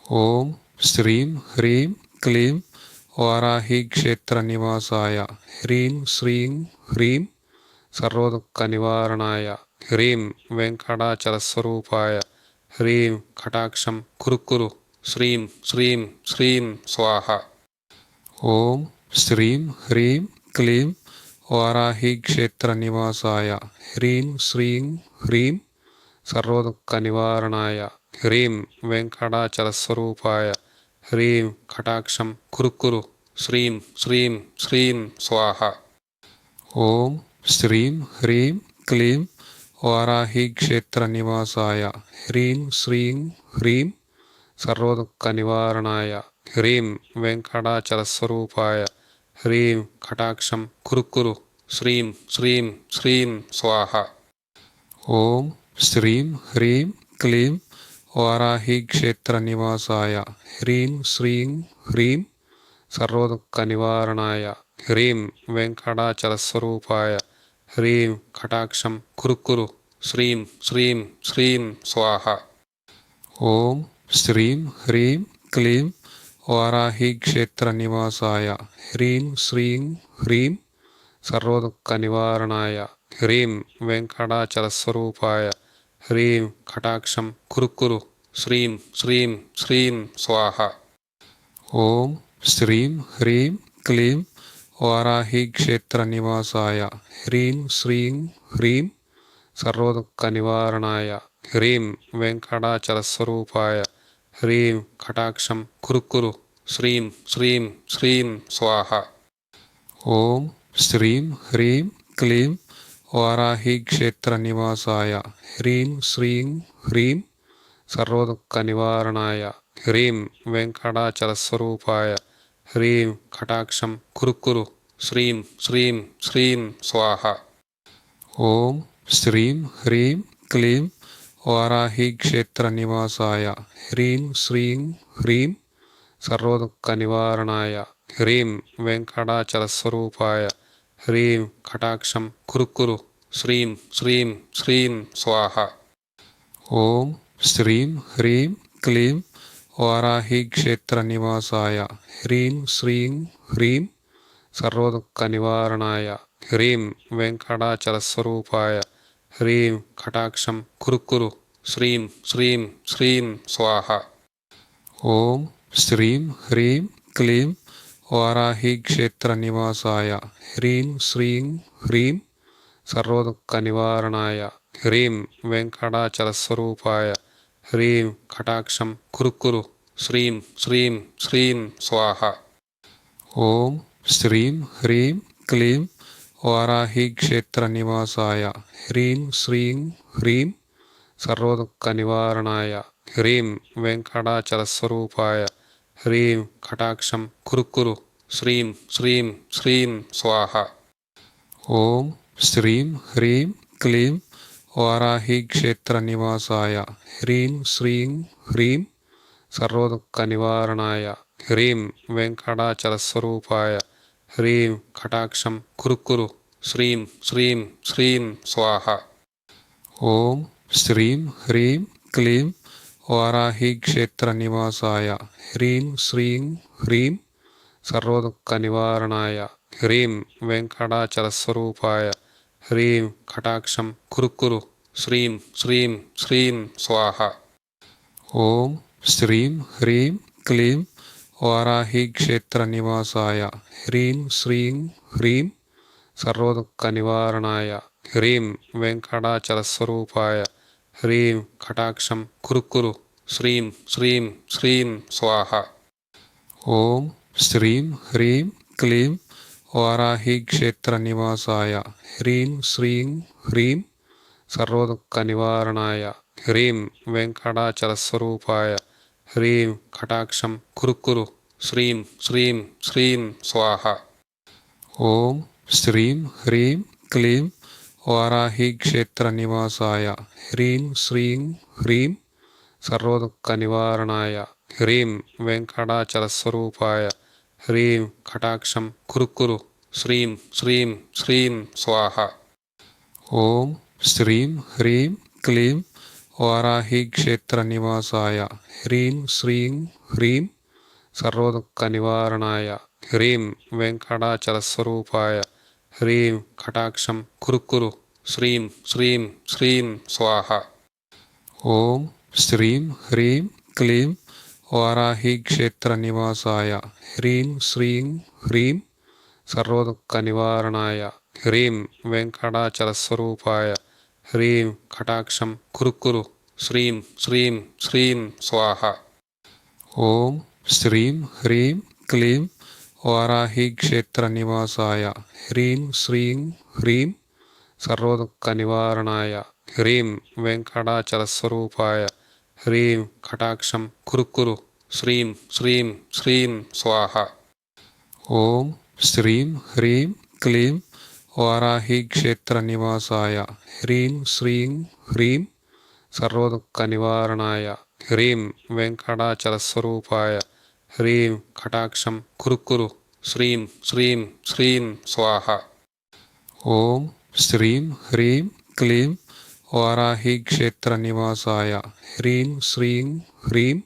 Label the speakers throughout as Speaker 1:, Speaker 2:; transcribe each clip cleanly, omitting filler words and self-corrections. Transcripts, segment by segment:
Speaker 1: ఓం శ్రీం హ్రీం క్లీం వారాహి క్షేత్ర నివాసాయ హ్రీం శ్రీం హ్రీం సర్వదుఃఖ నివారణాయ హ్రీం వెంకటాచలస్వరూపాయ హ్రీం కటాక్షం కురుకురు శ్రీం శ్రీం శ్రీం స్వాహ. ఓం శ్రీం హ్రీం క్లీం వారాహి క్షేత్ర నివాసాయ హ్రీం శ్రీం హ్రీం సర్వదుఃఖ నివారణాయ హ్రీం వెంకటాచలస్వరూపాయ హ్రీం కటాక్షం కురుకురు శ్రీం శ్రీం శ్రీం స్వాహ. ఓం శ్రీం హ్రీం క్లీం వారాహి క్షేత్ర నివాసాయ హ్రీం శ్రీం హ్రీం సర్వదుఃఖ నివారణాయ హ్రీం వెంకటాచలస్వరూపాయ హ్రీం కటాక్షం కురుకురు శ్రీం శ్రీం శ్రీం స్వాహ. ఓం శ్రీం హ్రీం క్లీం వారాహి క్షేత్ర నివాసాయ హ్రీం శ్రీం హ్రీం సర్వదుఃఖ నివారణాయ హ్రీం వెంకటాచలస్వరూపాయ హ్రీం కటాక్షం కురుకురు శ్రీం శ్రీం శ్రీం స్వాహ. ఓం శ్రీం హ్రీం క్లీం వారాహి క్షేత్ర నివాసాయ హ్రీం శ్రీం హ్రీం సర్వదుఃఖ నివారణాయ హ్రీం వెంకటాచలస్వరూపాయ హ్రీం కటాక్షం కురుకురు శ్రీం శ్రీం శ్రీం స్వాహ. ఓం శ్రీం హ్రీం క్లీం వారాహి క్షేత్ర నివాసాయ హ్రీం శ్రీం హ్రీం సర్వదుఃఖ నివారణాయ హ్రీం వెంకటాచలస్వరూపాయ హ్రీం కటాక్షం కురుకురు శ్రీం శ్రీం శ్రీం స్వాహ. ఓం శ్రీం హ్రీం క్లీం వారాహి క్షేత్ర నివాసాయ హ్రీం శ్రీం హ్రీం సర్వదుఃఖ నివారణాయ హ్రీం వెంకటాచలస్వరూపాయ హ్రీం కటాక్షం కురుకురు శ్రీం శ్రీం శ్రీం స్వాహ. ఓం శ్రీం హ్రీం క్లీం వారాహి క్షేత్ర నివాసాయ హ్రీం శ్రీం హ్రీం సర్వదుఃఖ నివారణాయ హ్రీం వెంకటాచలస్వరూపాయ హ్రీం కటాక్షం కురుకురు శ్రీం శ్రీం శ్రీం స్వాహ. ఓం శ్రీం హ్రీం క్లీం వారాహి క్షేత్ర నివాసాయ హ్రీం శ్రీం హ్రీం సర్వదుఃఖ నివారణాయ హ్రీం వెంకటాచలస్వరూపాయ హ్రీం కటాక్షం కురుకురు శ్రీం శ్రీం శ్రీం స్వాహ. ఓం శ్రీం హ్రీం క్లీం వారాహి క్షేత్ర నివాసాయ హ్రీం శ్రీం హ్రీం సర్వదుఃఖ నివారణాయ హ్రీం వెంకటాచలస్వరూపాయ హ్రీం కటాక్షం కురుకురు శ్రీం శ్రీం శ్రీం స్వాహ. ఓం శ్రీం హ్రీం క్లీం వారాహి క్షేత్ర నివాసాయ హ్రీం శ్రీం హ్రీం సర్వదుఃఖ నివారణాయ హ్రీం వెంకటాచలస్వరూపాయ హ్రీం కటాక్షం కురుకురు శ్రీం శ్రీం శ్రీం స్వాహ. ఓం శ్రీం హ్రీం క్లీం వారాహి క్షేత్ర నివాసాయ హ్రీం శ్రీం హ్రీం సర్వదుఃఖ నివారణాయ హ్రీం వెంకటాచలస్వరూపాయ హ్రీం కటాక్షం కురుకురు శ్రీం శ్రీం శ్రీం స్వాహ. ఓం శ్రీం హ్రీం క్లీం వారాహి క్షేత్ర నివాసాయ హ్రీం శ్రీం హ్రీం సర్వదుఃఖ నివారణాయ హ్రీం వెంకటాచలస్వరూపాయ హ్రీం కటాక్షం కురుకురు శ్రీం శ్రీం శ్రీం స్వాహ. ఓం శ్రీం హ్రీం క్లీం వారాహి క్షేత్ర నివాసాయ హ్రీం శ్రీం హ్రీం సర్వదుఃఖ నివారణాయ హ్రీం వెంకటాచలస్వరూపాయ హ్రీం కటాక్షం కురుకురు శ్రీం శ్రీం శ్రీం స్వాహ. ఓం శ్రీం హ్రీం క్లీం వారాహి క్షేత్ర నివాసాయ హ్రీం శ్రీం హ్రీం సర్వదుఃఖ నివారణాయ హ్రీం వెంకటాచలస్వరూపాయ హ్రీం కటాక్షం కురుకురు శ్రీం శ్రీం శ్రీం స్వాహ. ఓం శ్రీం హ్రీం క్లీం వారాహి క్షేత్ర నివాసాయ హ్రీం శ్రీం హ్రీం సర్వదుఃఖ నివారణాయ హ్రీం వెంకటాచలస్వరూపాయ హ్రీం కటాక్షం కురుకురు శ్రీం శ్రీం శ్రీం స్వాహ. ఓం శ్రీం హ్రీం క్లీం వారాహి క్షేత్ర నివాసాయ హ్రీం శ్రీం హ్రీం సర్వదుఃఖ నివారణాయ హ్రీం వెంకటాచల స్వరూపాయ హ్రీం కటాక్షం కురుకురు శ్రీం శ్రీం శ్రీం స్వాహ. ఓం శ్రీం హ్రీం క్లీం వారాహి క్షేత్ర నివాసాయ హ్రీం శ్రీం హ్రీం సర్వదుఃఖ నివారణాయ హ్రీం వెంకటాచల స్వరూపాయ హ్రీం కటాక్షం కురుకురు శ్రీం శ్రీం శ్రీం స్వాహ. ఓం శ్రీం హ్రీం క్లీం వారాహి క్షేత్ర నివాసాయ హ్రీం శ్రీం హ్రీం సర్వదుఃఖ నివారణాయ హ్రీం వెంకటాచల స్వరూపాయ హ్రీం కటాక్షం కురుకురు శ్రీం శ్రీం శ్రీం స్వాహ. ఓం శ్రీం హ్రీం క్లీం వారాహి క్షేత్ర నివాసాయ హ్రీం శ్రీం హ్రీం సర్వదుఃఖ నివారణాయ హ్రీం వెంకటాచల స్వరూపాయ హ్రీం కటాక్షం కురుకురు శ్రీం శ్రీం శ్రీం స్వాహ. ఓం శ్రీం హ్రీం క్లీం వారాహి క్షేత్ర నివాసాయ హ్రీం శ్రీం హ్రీం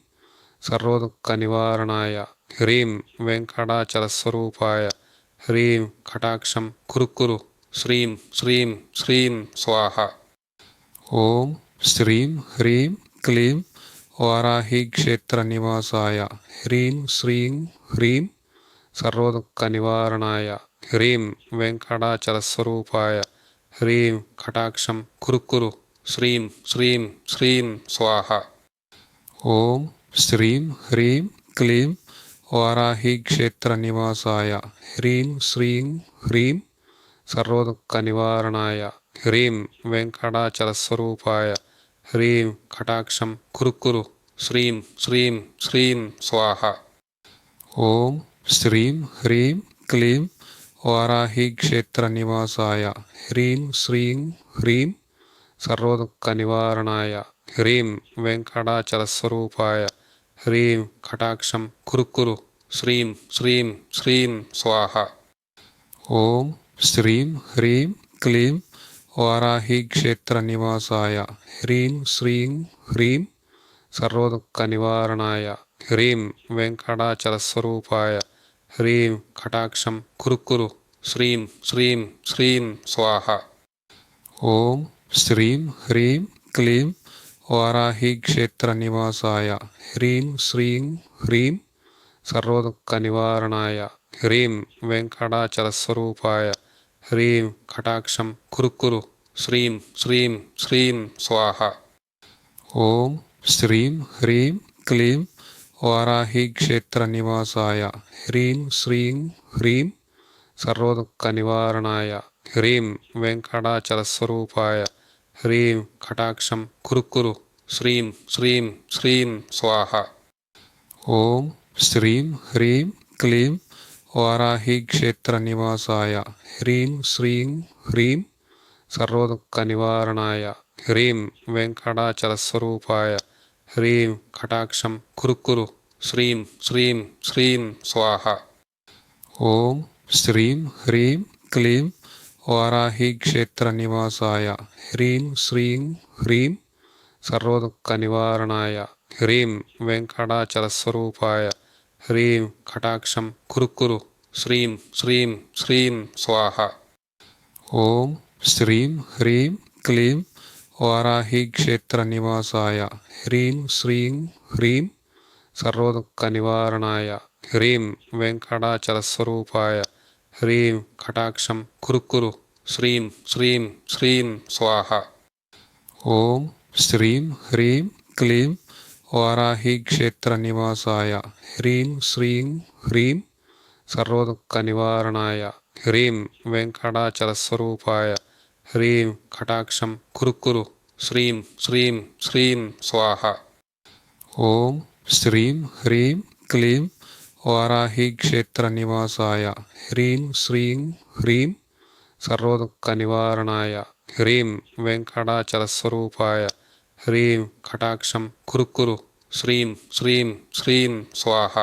Speaker 1: సర్వదుఃఖ నివారణాయ హ్రీం వెంకటాచల స్వరూపాయ హ్రీం కటాక్షం కురుకురు శ్రీం శ్రీం శ్రీం స్వాహ. ఓం శ్రీం హ్రీం క్లీం వారాహి క్షేత్ర నివాసాయ హ్రీం శ్రీం హ్రీం సర్వదుఃఖ నివారణాయ హ్రీం వెంకటాచల స్వరూపాయ హ్రీం కటాక్షం కురుకురు శ్రీం శ్రీం శ్రీం స్వాహ. ఓం శ్రీం హ్రీం క్లీం వారాహి క్షేత్ర నివాసాయ హ్రీం శ్రీం హ్రీం సర్వదుఃఖ నివారణాయ హ్రీం వెంకటాచల స్వరూపాయ హ్రీం కటాక్షం కురుకురు శ్రీం శ్రీం శ్రీం స్వాహ. ఓం శ్రీం హ్రీం క్లీం వారాహి క్షేత్ర నివాసాయ హ్రీం శ్రీం హ్రీం సర్వదుఃఖ నివారణాయ హ్రీం వెంకటాచల స్వరూపాయ హ్రీం కటాక్షం కురుకురు శ్రీం శ్రీం శ్రీం స్వాహ. ఓం శ్రీం హ్రీం క్లీం వారాహి క్షేత్ర నివాసాయ హ్రీం శ్రీం హ్రీం సర్వదుఃఖ నివారణాయ హ్రీం వెంకటాచల స్వరూపాయ హ్రీం కటాక్షం కురుకురు శ్రీం శ్రీం శ్రీం స్వాహ. ఓం శ్రీం హ్రీం క్లీం వారాహి క్షేత్ర నివాసాయ హ్రీం శ్రీం హ్రీం సర్వదుఃఖ నివారణాయ హ్రీం వెంకటాచల స్వరూపాయ హ్రీం కటాక్షం కురుకురు శ్రీం శ్రీం శ్రీం స్వాహ. ఓం శ్రీం హ్రీం క్లీం వారాహి క్షేత్ర నివాసాయ హ్రీం శ్రీం హ్రీం సర్వదుఃఖ నివారణాయ హ్రీం వెంకటాచల స్వరూపాయ హ్రీం కటాక్షం కురుకురు శ్రీం శ్రీం శ్రీం స్వాహ. ఓం శ్రీం హ్రీం క్లీం వారాహి క్షేత్ర నివాసాయ హ్రీం శ్రీం హ్రీం సర్వదుఃఖ నివారణాయ హ్రీం వెంకటాచల స్వరూపాయ హ్రీం కటాక్షం కురుకురు శ్రీం శ్రీం శ్రీం స్వాహ. ఓం శ్రీం హ్రీం క్లీం వారాహి క్షేత్ర నివాసాయ హ్రీం శ్రీం హ్రీం సర్వదుఃఖ నివారణాయ హ్రీం వెంకటాచల స్వరూపాయ హ్రీం కటాక్షం కురుకురు శ్రీం శ్రీం శ్రీం స్వాహ. ఓం శ్రీం హ్రీం క్లీం వారాహి క్షేత్ర నివాసాయ హ్రీం శ్రీం హ్రీం సర్వదుఃఖ నివారణాయ హ్రీం వెంకటాచల స్వరూపాయ హ్రీం కటాక్షం కురుకురు శ్రీం శ్రీం శ్రీం స్వాహ. ఓం శ్రీం హ్రీం క్లీం వారాహి క్షేత్ర నివాసాయ హ్రీం శ్రీం హ్రీం సర్వదుఃఖ నివారణాయ హ్రీం వెంకటాచల స్వరూపాయ హ్రీం కటాక్షం కురుకురు శ్రీం శ్రీం శ్రీం స్వాహ. ఓం శ్రీం హ్రీం క్లీం వారాహి క్షేత్ర నివాసాయ హ్రీం శ్రీం హ్రీం సర్వదుఃఖ నివారణాయ హ్రీం వెంకటాచల స్వరూపాయ హ్రీం కటాక్షం కురుకురు శ్రీం శ్రీం శ్రీం స్వాహ.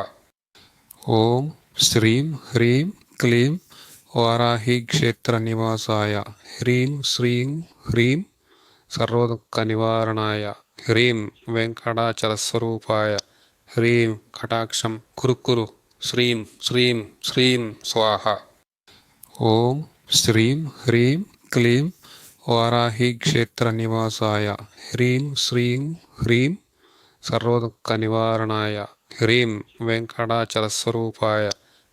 Speaker 1: ఓం శ్రీం హ్రీం క్లీం వారాహి క్షేత్ర నివాసాయ హ్రీం శ్రీం హ్రీం సర్వదుఃఖ నివారణాయ హ్రీం వెంకటాచలస్వరూపాయ హ్రీం కటాక్షం కురుకురు శ్రీం శ్రీం శ్రీం స్వాహ. ఓం శ్రీం హ్రీం క్లీం వారాహి క్షేత్ర నివాసాయ హ్రీం శ్రీం హ్రీం సర్వదుఃఖ నివారణాయ హ్రీం వెంకటాచలస్వరూపాయ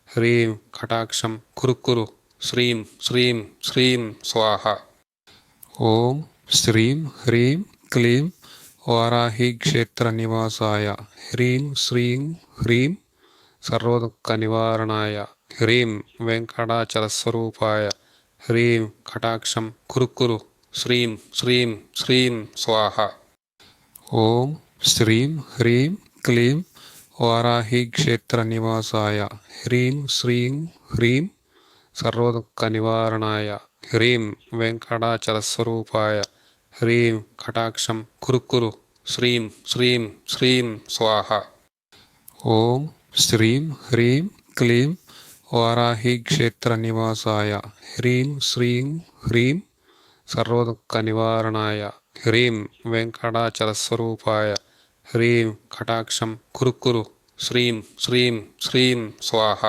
Speaker 1: హ్రీం కటాక్షం కురుకురు శ్రీం శ్రీం శ్రీం స్వాహ. ఓం శ్రీం హ్రీం క్లీం వారాహి క్షేత్ర నివాసాయ హ్రీం శ్రీం హ్రీం సర్వదుఃఖ నివారణాయ హ్రీం వెంకటాచలస్వరూపాయ హ్రీం కటాక్షం కురుకురు శ్రీం శ్రీం శ్రీం స్వాహ. ఓం శ్రీం హ్రీం క్లీం వారాహి క్షేత్ర నివాసాయ హ్రీం శ్రీం హ్రీం సర్వదుఃఖ నివారణాయ హ్రీం వెంకటాచలస్వరూపాయ హ్రీం కటాక్షం కురుకురు శ్రీం శ్రీం శ్రీం స్వాహ. ఓం శ్రీం హ్రీం క్లీం వారాహి క్షేత్ర నివాసాయ హ్రీం శ్రీం హ్రీం సర్వదుఃఖ నివారణాయ హ్రీం వెంకటాచలస్వరూపాయ హ్రీం కటాక్షం కురుకురు శ్రీం శ్రీం శ్రీం స్వాహ.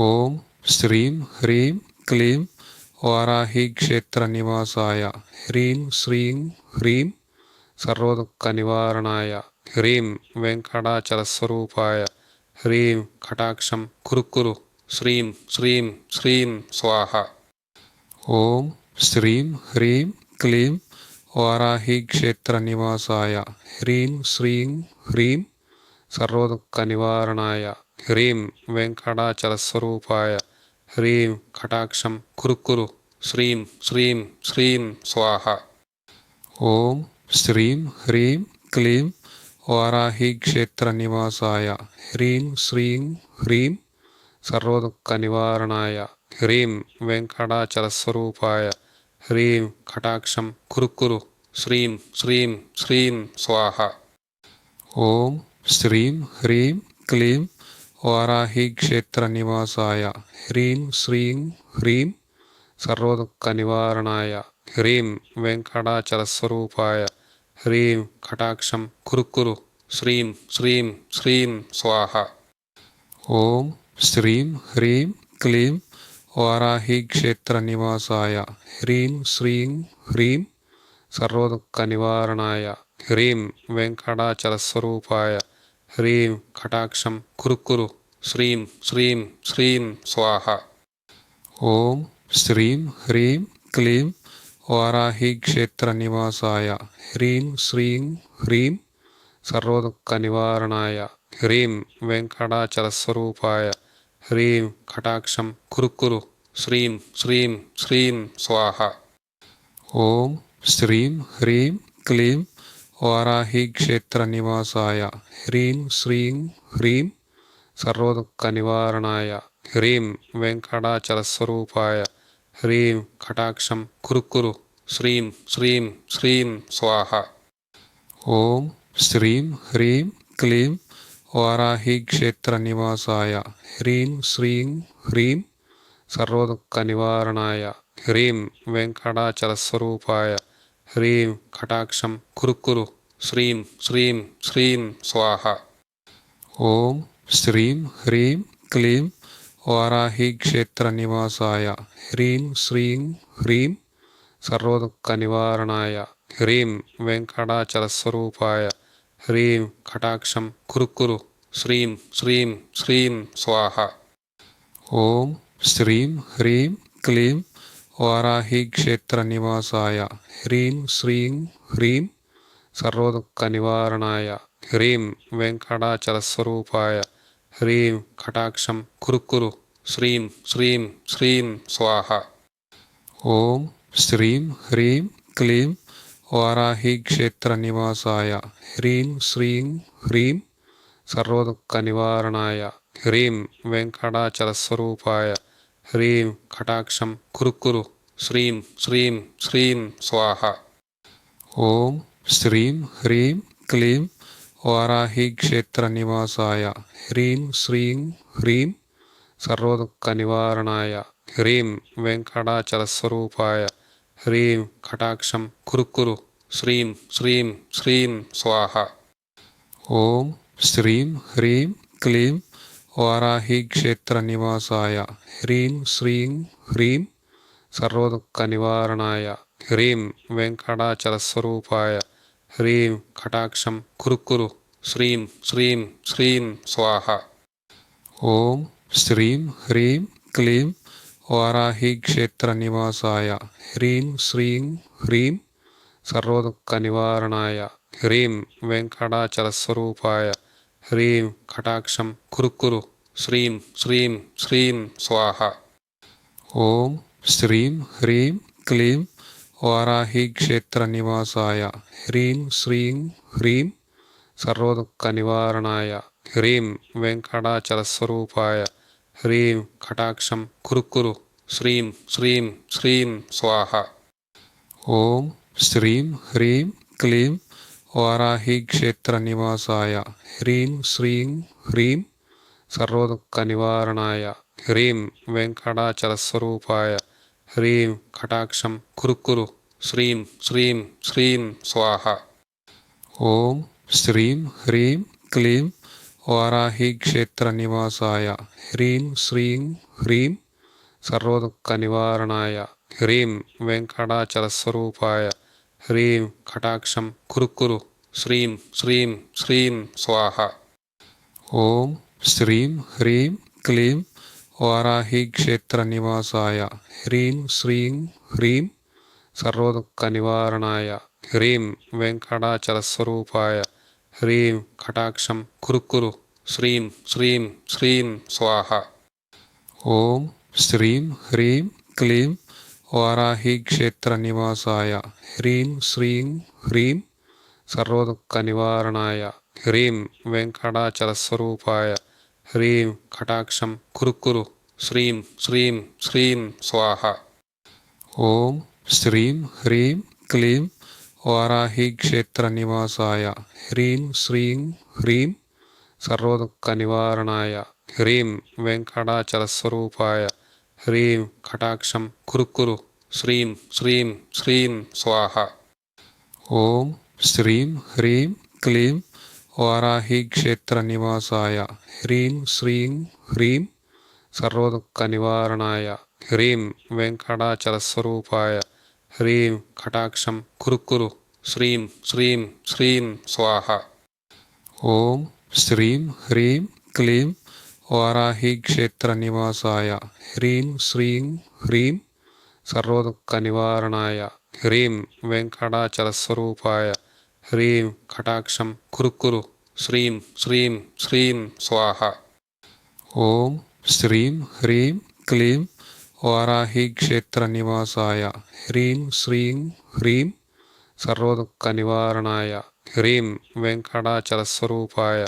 Speaker 1: ఓం శ్రీం హ్రీం క్లీం వారాహి క్షేత్ర నివాసాయ హ్రీం శ్రీం హ్రీం సర్వదుఃఖ నివారణాయ హ్రీం వెంకటాచలస్వరూపాయ హ్రీం కటాక్షం కురుకురు శ్రీం శ్రీం శ్రీం స్వాహ. ఓం శ్రీం హ్రీం క్లీం వారాహి క్షేత్ర నివాసాయ హ్రీం శ్రీం హ్రీం సర్వదుఃఖ నివారణాయ హ్రీం వెంకటాచలస్వరూపాయ హ్రీం కటాక్షం కురుకురు శ్రీం శ్రీం శ్రీం స్వాహ. ఓం శ్రీం హ్రీం క్లీం వారాహి క్షేత్ర నివాసాయ హ్రీం శ్రీం హ్రీం సర్వదుఃఖ నివారణాయ హ్రీం వెంకటాచలస్వరూపాయ హ్రీం కటాక్షం కురుకురు శ్రీం శ్రీం శ్రీం స్వాహ. ఓం శ్రీం హ్రీం క్లీం వారాహి క్షేత్ర నివాసాయ హ్రీం శ్రీం హ్రీం సర్వదుఃఖ నివారణాయ హ్రీం వెంకటాచలస్వరూపాయ హ్రీం కటాక్షం కురుకురు శ్రీం శ్రీం శ్రీం స్వాహ. ఓం శ్రీం హ్రీం క్లీం వారాహి క్షేత్ర నివాసాయ హ్రీం శ్రీం హ్రీం సర్వదుఃఖ నివారణాయ హ్రీం వెంకటాచలస్వరూపాయ హ్రీం కటాక్షం కురుకురు శ్రీం శ్రీం శ్రీం స్వాహ. ఓం శ్రీం హ్రీం క్లీం వారాహి క్షేత్ర నివాసాయ హ్రీం శ్రీం హ్రీం సర్వదుఃఖ నివారణాయ హ్రీం వెంకటాచలస్వరూపాయ హ్రీం కటాక్షం కురుకురు శ్రీం శ్రీం శ్రీం స్వాహ. ఓం శ్రీం హ్రీం క్లీం వారాహి క్షేత్ర నివాసాయ హ్రీం శ్రీం హ్రీం సర్వదుఃఖ నివారణాయ హ్రీం వెంకటాచలస్వరూపాయ హ్రీం కటాక్షం కురుకురు శ్రీం శ్రీం శ్రీం స్వాహ. ఓం శ్రీం హ్రీం క్లీం వారాహి క్షేత్ర నివాసాయ హ్రీం శ్రీం హ్రీం సర్వదుఃఖ నివారణాయ హ్రీం వెంకటాచలస్వరూపాయ హ్రీం కటాక్షం కురుకురు శ్రీం శ్రీం శ్రీం స్వాహ. ఓం శ్రీం హ్రీం క్లీం వారాహి క్షేత్ర నివాసాయ హ్రీం శ్రీం హ్రీం సర్వదుఃఖ నివారణాయ హ్రీం వెంకటాచలస్వరూపాయ హ్రీం కటాక్షం కురుకురు శ్రీం శ్రీం శ్రీం స్వాహ. ఓం శ్రీం హ్రీం క్లీం వారాహి క్షేత్ర నివాసాయ హ్రీం శ్రీం హ్రీం సర్వదుఃఖ నివారణాయ హ్రీం వెంకటాచలస్వరూపాయ హ్రీం కటాక్షం కురుకురు శ్రీం శ్రీం శ్రీం స్వాహ. ఓం శ్రీం హ్రీం క్లీం వారాహి క్షేత్ర నివాసాయ హ్రీం శ్రీం హ్రీం సర్వదుఃఖ నివారణాయ హ్రీం వెంకటాచలస్వరూపాయ హ్రీం కటాక్షం కురుకురు శ్రీం శ్రీం శ్రీం స్వాహ. ఓం శ్రీం హ్రీం క్లీం వారాహి క్షేత్ర నివాసాయ హ్రీం శ్రీం హ్రీం సర్వదుఃఖ నివారణాయ హ్రీం వెంకటాచలస్వరూపాయ హ్రీం కటాక్షం కురుకురు శ్రీం శ్రీం శ్రీం స్వాహ. ఓం శ్రీం హ్రీం క్లీం వారాహి క్షేత్ర నివాసాయ హ్రీం శ్రీం హ్రీం సర్వదుఃఖ నివారణాయ హ్రీం వెంకటాచల స్వరూపాయ హ్రీం కటాక్షం కురుకురు శ్రీం శ్రీం శ్రీం స్వాహ. ఓం శ్రీం హ్రీం క్లీం వారాహి క్షేత్ర నివాసాయ హ్రీం శ్రీం హ్రీం సర్వదుఃఖ నివారణాయ హ్రీం వెంకటాచల స్వరూపాయ హ్రీం కటాక్షం కురుకురు శ్రీం శ్రీం శ్రీం స్వాహ. ఓం శ్రీం హ్రీం క్లీం వారాహి క్షేత్ర నివాసాయ హ్రీం శ్రీం హ్రీం సర్వదుఃఖ నివారణాయ హ్రీం వెంకటాచల స్వరూపాయ హ్రీం కటాక్షం కురుకురు శ్రీం శ్రీం శ్రీం స్వాహ. ఓం శ్రీం హ్రీం క్లీం వారాహి క్షేత్ర నివాసాయ హ్రీం శ్రీం హ్రీం సర్వదుఃఖ నివారణాయ హ్రీం వెంకటాచల స్వరూపాయ హ్రీం కటాక్షం కురుకురు శ్రీం శ్రీం శ్రీం స్వాహ. ఓం శ్రీం హ్రీం క్లీం వారాహి క్షేత్ర నివాసాయ హ్రీం శ్రీం హ్రీం సర్వదుఃఖ నివారణాయ హ్రీం వెంకటాచల స్వరూపాయ హ్రీం కటాక్షం కురుకురు శ్రీం శ్రీం శ్రీం స్వాహ. ఓం శ్రీం హ్రీం క్లీం వారాహి క్షేత్ర నివాసాయ హ్రీం శ్రీం హ్రీం సర్వదుఃఖ నివారణాయ హ్రీం వెంకటాచల స్వరూపాయ హ్రీం కటాక్షం కురుకురు శ్రీం శ్రీం శ్రీం స్వాహ. ఓం శ్రీం హ్రీం క్లీం వారాహి క్షేత్ర నివాసాయ హ్రీం శ్రీం హ్రీం సర్వదుఃఖ నివారణాయ హ్రీం వెంకటాచల స్వరూపాయ హ్రీం కటాక్షం కురుకురు శ్రీం శ్రీం శ్రీం స్వాహ. ఓం శ్రీం హ్రీం క్లీం వారాహి క్షేత్ర నివాసాయ హ్రీం శ్రీం హ్రీం సర్వదుఃఖ నివారణాయ హ్రీం వెంకటాచల స్వరూపాయ హ్రీం కటాక్షం కురుకురు శ్రీం శ్రీం శ్రీం స్వాహ. ఓం శ్రీం హ్రీం క్లీం వారాహి క్షేత్ర నివాసాయ హ్రీం శ్రీం హ్రీం సర్వదుఃఖ నివారణాయ హ్రీం వెంకటాచల స్వరూపాయ హ్రీం కటాక్షం కురుకురు శ్రీం శ్రీం శ్రీం స్వాహ. ఓం శ్రీం హ్రీం క్లీం వారాహి క్షేత్ర నివాసాయ హ్రీం శ్రీం హ్రీం సర్వదుఃఖ నివారణాయ హ్రీం వెంకటాచల స్వరూపాయ హ్రీం కటాక్షం కురుకురు శ్రీం శ్రీం శ్రీం స్వాహ. ఓం శ్రీం హ్రీం క్లీం వారాహి క్షేత్ర నివాసాయ హ్రీం శ్రీం హ్రీం సర్వదుఃఖ నివారణాయ హ్రీం వెంకటాచల స్వరూపాయ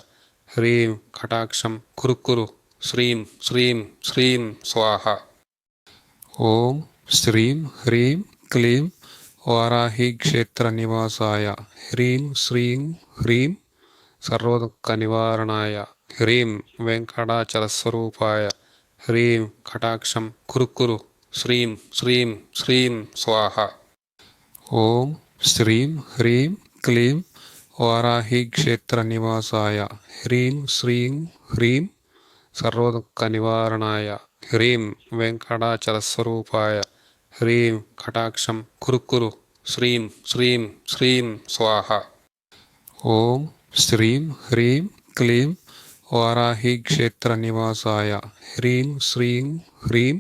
Speaker 1: హ్రీం కటాక్షం కురుకురు శ్రీం శ్రీం శ్రీం స్వాహ. ఓం శ్రీం హ్రీం క్లీం వారాహి క్షేత్ర నివాసాయ హ్రీం శ్రీం హ్రీం సర్వదుఃఖ నివారణాయ హ్రీం వెంకటాచల స్వరూపాయ హ్రీం కటాక్షం కురుకురు శ్రీం శ్రీం శ్రీం స్వాహ. ఓం శ్రీం హ్రీం క్లీం వారాహి క్షేత్ర నివాసాయ హ్రీం శ్రీం హ్రీం సర్వదుఃఖ నివారణాయ హ్రీం వెంకటాచల స్వరూపాయ హ్రీం కటాక్షం కురుకురు శ్రీం శ్రీం శ్రీం స్వాహ. ఓం శ్రీం హ్రీం క్లీం వారాహి క్షేత్ర నివాసాయ హ్రీం శ్రీం హ్రీం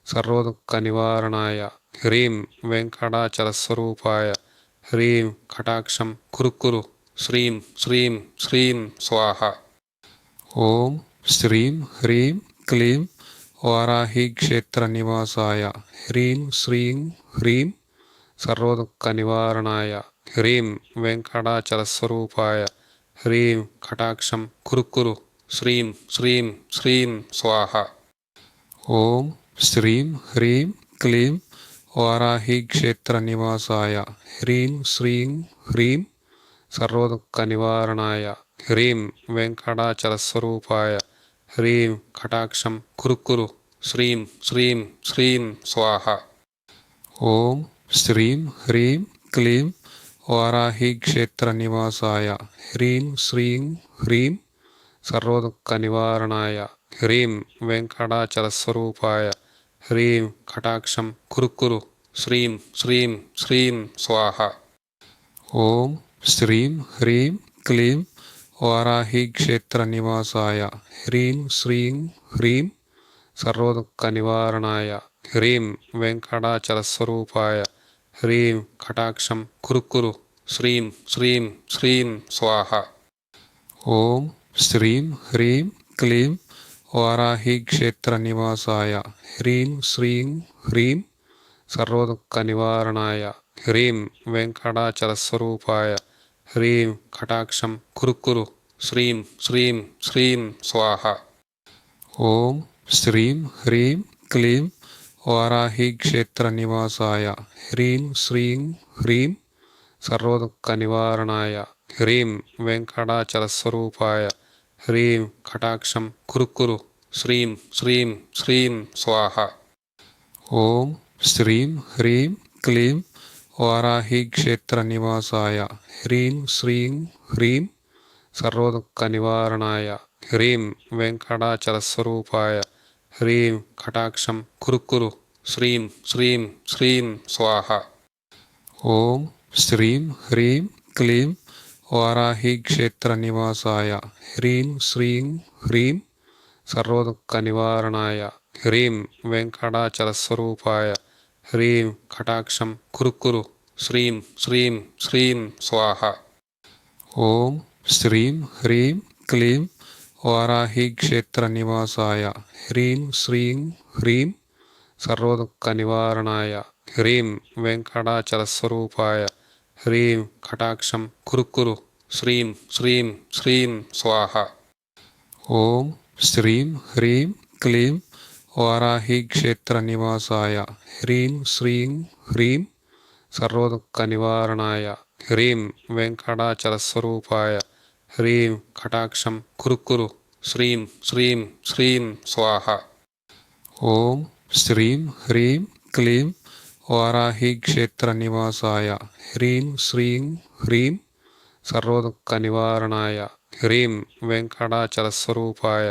Speaker 1: సర్వదుఃఖ నివారణాయ హ్రీం వెంకటాచల స్వరూపాయ హ్రీం కటాక్షం కురుకురు శ్రీం శ్రీం శ్రీం స్వాహ. ఓం శ్రీం హ్రీం క్లీం వారాహి క్షేత్ర నివాసాయ హ్రీం శ్రీం హ్రీం సర్వదుఃఖ నివారణాయ హ్రీం వెంకటాచల స్వరూపాయ హ్రీం కటాక్షం కురుకురు శ్రీం శ్రీం శ్రీం స్వాహ. ఓం శ్రీం హ్రీం క్లీం వారాహి క్షేత్ర నివాసాయ హ్రీం శ్రీం హ్రీం సర్వదుఃఖ నివారణాయ హ్రీం వెంకటాచల స్వరూపాయ హ్రీం కటాక్షం కురుకురు శ్రీం శ్రీం శ్రీం స్వాహ. ఓం శ్రీం హ్రీం క్లీం వారాహి క్షేత్ర నివాసాయ హ్రీం శ్రీం హ్రీం సర్వదుఃఖ నివారణాయ హ్రీం వెంకటాచల స్వరూపాయ హ్రీం కటాక్షం కురుకురు శ్రీం శ్రీం శ్రీం స్వాహ. ఓం శ్రీం హ్రీం క్లీం వారాహి క్షేత్ర నివాసాయ హ్రీం శ్రీం హ్రీం సర్వదుఃఖ నివారణాయ హ్రీం వెంకటాచల స్వరూపాయ హ్రీం కటాక్షం కురుకురు శ్రీం శ్రీం శ్రీం స్వాహ. ఓం శ్రీం హ్రీం క్లీం వారాహి క్షేత్ర నివాసాయ హ్రీం శ్రీం హ్రీం సర్వదుఃఖ నివారణాయ హ్రీం వెంకటాచల స్వరూపాయ హ్రీం కటాక్షం కురుకురు శ్రీం శ్రీం శ్రీం స్వాహ. ఓం శ్రీం హ్రీం క్లీం వారాహి క్షేత్ర నివాసాయ హ్రీం శ్రీం హ్రీం సర్వదుఃఖ నివారణాయ హ్రీం వెంకటాచల స్వరూపాయ హ్రీం కటాక్షం కురుకురు శ్రీం శ్రీం శ్రీం స్వాహ. ఓం శ్రీం హ్రీం క్లీం వారాహి క్షేత్ర నివాసాయ హ్రీం శ్రీం హ్రీం సర్వదుఃఖ నివారణాయ హ్రీం వెంకటాచల స్వరూపాయ హ్రీం కటాక్షం కురుకురు శ్రీం శ్రీం శ్రీం స్వాహ. ఓం శ్రీం హ్రీం క్లీం వారాహి క్షేత్ర నివాసాయ హ్రీం శ్రీం హ్రీం సర్వదుఃఖ నివారణాయ హ్రీం వెంకటాచల స్వరూపాయ హ్రీం కటాక్షం కురుకురు శ్రీం శ్రీం శ్రీం స్వాహ. ఓం శ్రీం హ్రీం క్లీం వారాహి క్షేత్ర నివాసాయ హ్రీం శ్రీం హ్రీం సర్వదుఃఖ నివారణాయ హ్రీం వెంకటాచల స్వరూపాయ హ్రీం కటాక్షం కురుకురు శ్రీం శ్రీం శ్రీం స్వాహ. ఓం శ్రీం హ్రీం క్లీం వారాహి క్షేత్ర నివాసాయ హ్రీం శ్రీం హ్రీం సర్వదుఃఖ నివారణాయ హ్రీం వెంకటాచల స్వరూపాయ హ్రీం కటాక్షం కురుకురు శ్రీం శ్రీం శ్రీం స్వాహ. ఓం శ్రీం హ్రీం క్లీం వారాహి క్షేత్ర నివాసాయ హ్రీం శ్రీం హ్రీం సర్వదుఃఖ నివారణాయ హ్రీం వెంకటాచల స్వరూపాయ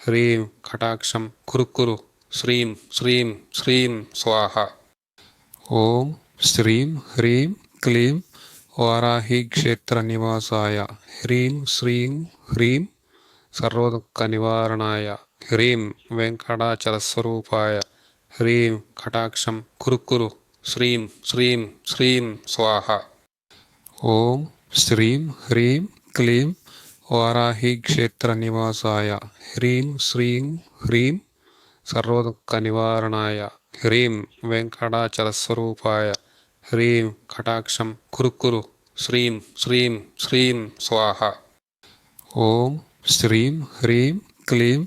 Speaker 1: హ్రీం కటాక్షం కురుకురు శ్రీం శ్రీం శ్రీం స్వాహ. ఓం శ్రీం హ్రీం క్లీం వారాహి క్షేత్ర నివాసాయ హ్రీం శ్రీం హ్రీం సర్వదుఃఖ నివారణాయ హ్రీం వెంకటాచల స్వరూపాయ హ్రీం కటాక్షం కురుకురు శ్రీం శ్రీం శ్రీం స్వాహ. ఓం శ్రీం హ్రీం క్లీం వారాహి క్షేత్ర నివాసాయ హ్రీం శ్రీం హ్రీం సర్వదుఃఖ నివారణాయ హ్రీం వెంకటాచల స్వరూపాయ హ్రీం కటాక్షం కురుకురు శ్రీం శ్రీం శ్రీం స్వాహ. ఓం శ్రీం హ్రీం క్లీం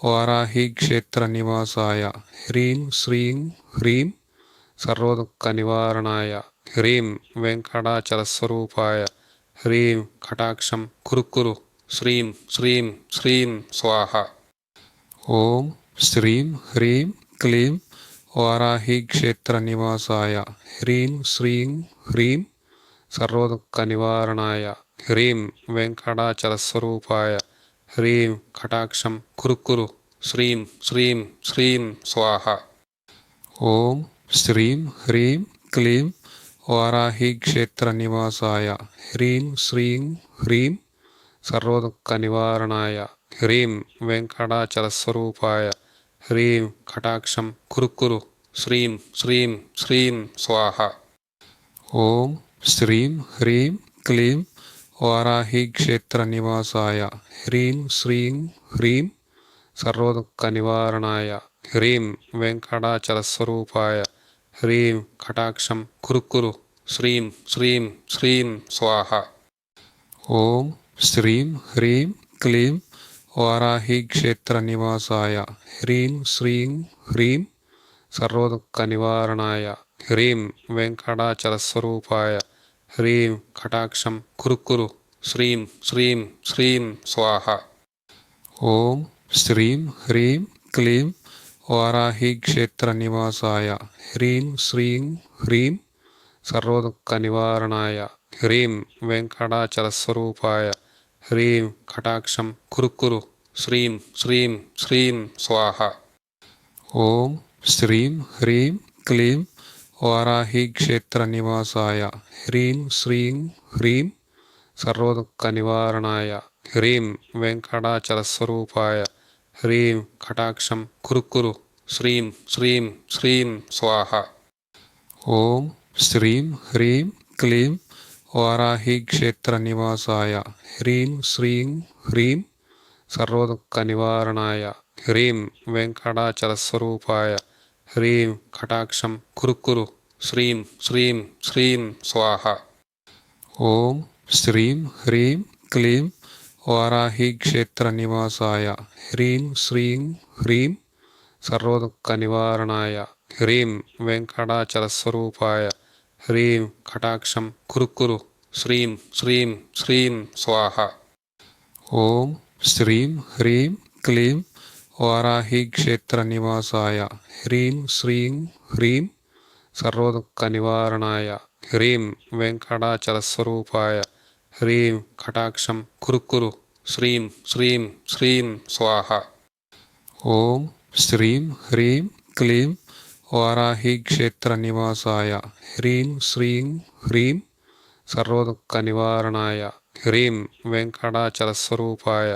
Speaker 1: వారాహి క్షేత్ర నివాసాయ హ్రీం శ్రీం హ్రీం సర్వదుఃఖ నివారణాయ హ్రీం వెంకటాచల స్వరూపాయ హ్రీం కటాక్షం కురుకురు శ్రీం శ్రీం శ్రీం స్వాహ. ఓం శ్రీం హ్రీం క్లీం వారాహి క్షేత్ర నివాసాయ హ్రీం శ్రీం హ్రీం సర్వదుఃఖ నివారణాయ హ్రీం వెంకటాచల స్వరూపాయ హ్రీం కటాక్షం కురుకురు శ్రీం శ్రీం శ్రీం స్వాహ. ఓం శ్రీం హ్రీం క్లీం వారాహి క్షేత్ర నివాసాయ హ్రీం శ్రీం హ్రీం సర్వదుఃఖ నివారణాయ హ్రీం వెంకటాచల స్వరూపాయ హ్రీం కటాక్షం కురుకురు శ్రీం శ్రీం శ్రీం స్వాహ. ఓం శ్రీం హ్రీం క్లీం వారాహి క్షేత్ర నివాసాయ హ్రీం శ్రీం హ్రీం సర్వదుఃఖ నివారణాయ హ్రీం వెంకటాచల స్వరూపాయ హ్రీం కటాక్షం కురుకురు శ్రీం శ్రీం శ్రీం స్వాహ. ఓం శ్రీం హ్రీం క్లీం వారాహి క్షేత్ర నివాసాయ హ్రీం శ్రీం హ్రీం సర్వదుఃఖ నివారణాయ హ్రీం వెంకటాచల స్వరూపాయ హ్రీం కటాక్షం కురుకురు శ్రీం శ్రీం శ్రీం స్వాహ. ఓం శ్రీం హ్రీం క్లీం వారాహి క్షేత్ర నివాసాయ హ్రీం శ్రీం హ్రీం సర్వదుఃఖనివారణాయ హ్రీం వెంకటాచలస్వరూపాయ హ్రీం కటాక్షం కురుకురు శ్రీం శ్రీం శ్రీం స్వాహ. ఓం శ్రీం హ్రీం క్లీం వారాహి క్షేత్ర నివాసాయ హ్రీం శ్రీం హ్రీం సర్వదుఃఖనివారణాయ హ్రీం వెంకటాచలస్వరూపాయ హ్రీం కటాక్షం కురుకురు శ్రీం శ్రీం శ్రీం స్వాహ. ఓం శ్రీం హ్రీం క్లీం వారాహి క్షేత్ర నివాసాయ హ్రీం శ్రీం హ్రీం సర్వదుఃఖనివారణాయ హ్రీం వెంకటాచలస్వరూపాయ హ్రీం కటాక్షం కురుకురు శ్రీం శ్రీం శ్రీం స్వాహ. ఓం శ్రీం హ్రీం క్లీం వారాహి క్షేత్ర నివాసాయ హ్రీం శ్రీం హ్రీం సర్వదుఃఖనివారణాయ హ్రీం వెంకటాచలస్వరూపాయ హ్రీం కటాక్షం కురుకురు శ్రీం శ్రీం శ్రీం స్వాహ. ఓం శ్రీం హ్రీం క్లీం వారాహి క్షేత్ర నివాసాయ హ్రీం శ్రీం హ్రీం సర్వదుఃఖనివారణాయ హ్రీం వెంకటాచలస్వరూపాయ హ్రీం కటాక్షం కురుకురు శ్రీం శ్రీం శ్రీం స్వాహ. ఓం శ్రీం హ్రీం క్లీం వారాహి క్షేత్ర నివాసాయ హ్రీం శ్రీం హ్రీం సర్వదుఃఖనివారణాయ హ్రీం వెంకటాచలస్వరూపాయ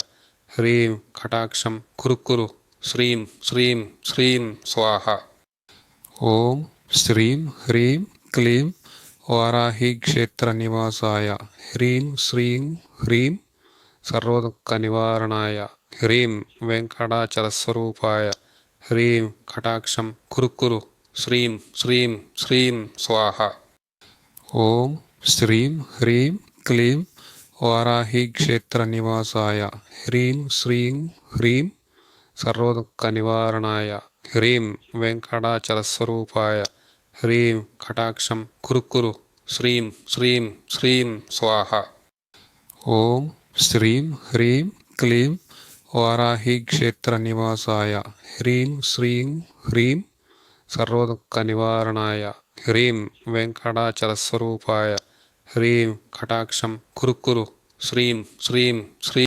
Speaker 1: హ్రీం కటాక్షం కురుకురు శ్రీం శ్రీం శ్రీం స్వాహ. ఓం శ్రీం హ్రీం క్లీం వారాహి క్షేత్ర నివాసాయ హ్రీం శ్రీం హ్రీం సర్వదుఃఖనివారణాయ హ్రీం వెంకటాచలస్వరూపాయ హ్రీం కటాక్షం కురుకురు శ్రీం శ్రీం శ్రీం స్వాహ. ఓం శ్రీం హ్రీం క్లీం వారాహి క్షేత్ర నివాసాయ హ్రీం శ్రీం హ్రీం సర్వదుఃఖనివారణాయ హ్రీం వెంకటాచలస్వరూపాయ హ్రీం కటాక్షం కురుకురు శ్రీం శ్రీం శ్రీం స్వాహ. ఓం శ్రీం హ్రీం క్లీం వారాహి క్షేత్ర నివాసాయ హ్రీం శ్రీం హ్రీం సర్వదుఃఖనివారణాయ హ్రీం వెంకటాచలస్వరూపాయ హ్రీం కటాక్షం కురుకురు శ్రీం శ్రీం శ్రీ